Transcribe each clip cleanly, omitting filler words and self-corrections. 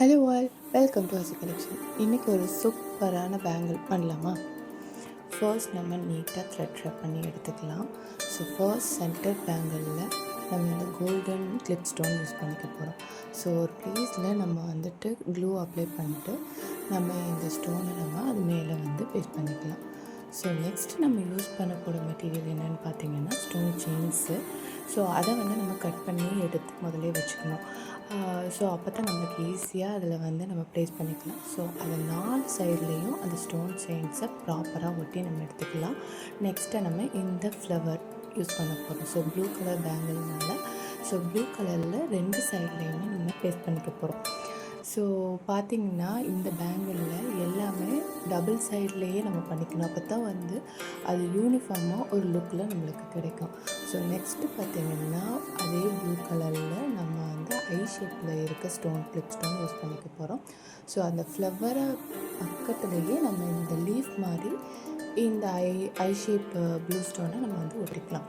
Hello all, welcome to அசி collection. இன்றைக்கி ஒரு சூப்பரான பேங்கிள் பண்ணலாமா? ஃபர்ஸ்ட் நம்ம நீட்டாக த்ரெட் ரப் பண்ணி எடுத்துக்கலாம். ஸோ ஃபர்ஸ்ட் சென்டர் பேங்கிளில் நம்ம இந்த கோல்டன் கிளிப் ஸ்டோன் யூஸ் பண்ணிக்க போகிறோம். ஸோ ஒரு ப்ளேஸில் நம்ம வந்துட்டு க்ளூ அப்ளை பண்ணிட்டு நம்ம இந்த ஸ்டோனை நம்ம அது மேலே பேஸ்ட் பண்ணிக்கலாம். ஸோ நெக்ஸ்ட் நம்ம யூஸ் பண்ணக்கூடிய மெட்டீரியல் என்னென்னு பார்த்தீங்கன்னா ஸ்டோன் செயின்ஸு. ஸோ அதை நம்ம கட் பண்ணி எடுத்து முதலே வச்சுக்கணும். ஸோ அப்போ தான் நம்மளுக்கு ஈஸியாக அதில் நம்ம ப்ளேஸ் பண்ணிக்கலாம். ஸோ அது 4 சைட்லேயும் அந்த ஸ்டோன் செயின்ஸை ப்ராப்பராக ஒட்டி நம்ம எடுத்துக்கலாம். நெக்ஸ்ட்டு நம்ம இந்த ஃப்ளவர் யூஸ் பண்ண போகிறோம். ஸோ ப்ளூ கலர் பேங்கிள்னால ஸோ ப்ளூ கலரில் 2 சைட்லேயுமே நம்ம பேஸ்ட் பண்ணிக்க போகிறோம். ஸோ பார்த்திங்கன்னா இந்த பேங்கிளில் எல்லாமே டபுள் சைட்லேயே நம்ம பண்ணிக்கணும். அப்போ தான் அது யூனிஃபார்மாக ஒரு லுக்கில் நம்மளுக்கு கிடைக்கும். ஸோ நெக்ஸ்ட்டு பார்த்திங்கன்னா அதே ப்ளூ கலரில் நம்ம ஐ ஷேப்பில் இருக்க ஸ்டோன் கிளிப் ஸ்டோன் யூஸ் பண்ணிக்க போகிறோம். ஸோ அந்த ஃப்ளவரை பக்கத்துலேயே நம்ம இந்த லீஃப் மாதிரி இந்த ஐ ஷேப் ப்ளூ ஸ்டோனை நம்ம ஒட்டிக்கலாம்.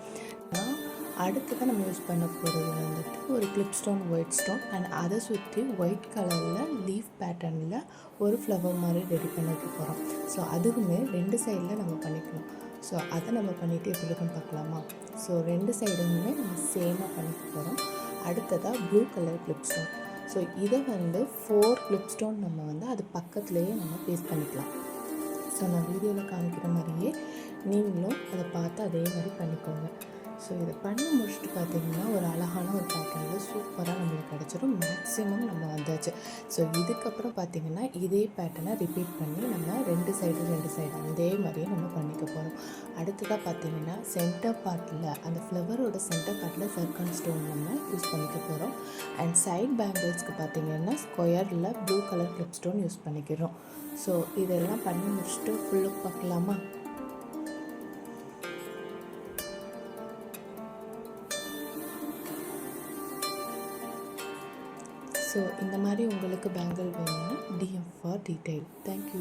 அடுத்ததாக நம்ம யூஸ் பண்ண போகிறது ஒரு clip stone white stone and அதை சுற்றி ஒயிட் கலரில் லீஃப் பேட்டர்னில் ஒரு ஃப்ளவர் மாதிரி ரெடி பண்ணிக்க போகிறோம். ஸோ அதுவுமே 2 சைடில் நம்ம பண்ணிக்கலாம். ஸோ அதை நம்ம பண்ணிவிட்டு எப்படி இருக்குன்னு பார்க்கலாமா? ஸோ 2 சைடுமே நம்ம சேமாக பண்ணிக்க போகிறோம். அடுத்ததாக blue colour clip stone. So இதை 4 கிளிப் ஸ்டோன் நம்ம அது பக்கத்துலேயே நம்ம பேஸ்ட் பண்ணிக்கலாம். ஸோ நான் வீடியோவில் காமிக்கிற மாதிரியே நீங்களும் அதை பார்த்து அதே மாதிரி பண்ணிக்கோங்க. ஸோ இதை பண்ணி முடிச்சுட்டு பார்த்திங்கன்னா ஒரு அழகான ஒரு பேட்டர்னில் சூப்பராக நம்மளுக்கு கிடச்சிடும். மேக்ஸிமம் நம்ம வந்தாச்சு. ஸோ இதுக்கப்புறம் பார்த்திங்கன்னா இதே பேட்டர்னை ரிப்பீட் பண்ணி நம்ம 2 சைடு அதே மாதிரியே நம்ம பண்ணிக்க போகிறோம். அடுத்ததாக பார்த்திங்கன்னா சென்டர் பார்ட்டில் அந்த ஃப்ளவரோட சென்டர் பார்ட்டில் சர்க்கன் ஸ்டோன் நம்ம யூஸ் பண்ணிக்க போகிறோம். அண்ட் சைட் பேங்கிள்ஸ்க்கு பார்த்திங்கன்னா ஸ்கொயரில் blue colour clip stone use பண்ணிக்கிறோம். ஸோ இதெல்லாம் பண்ணி முடிச்சுட்டு ஃபுல்லு பார்க்கலாமா? ஸோ இந்த மாதிரி உங்களுக்கு பேங்கிள் வேணும்னா DM ஃபார் டீட்டெயில். தேங்க்யூ.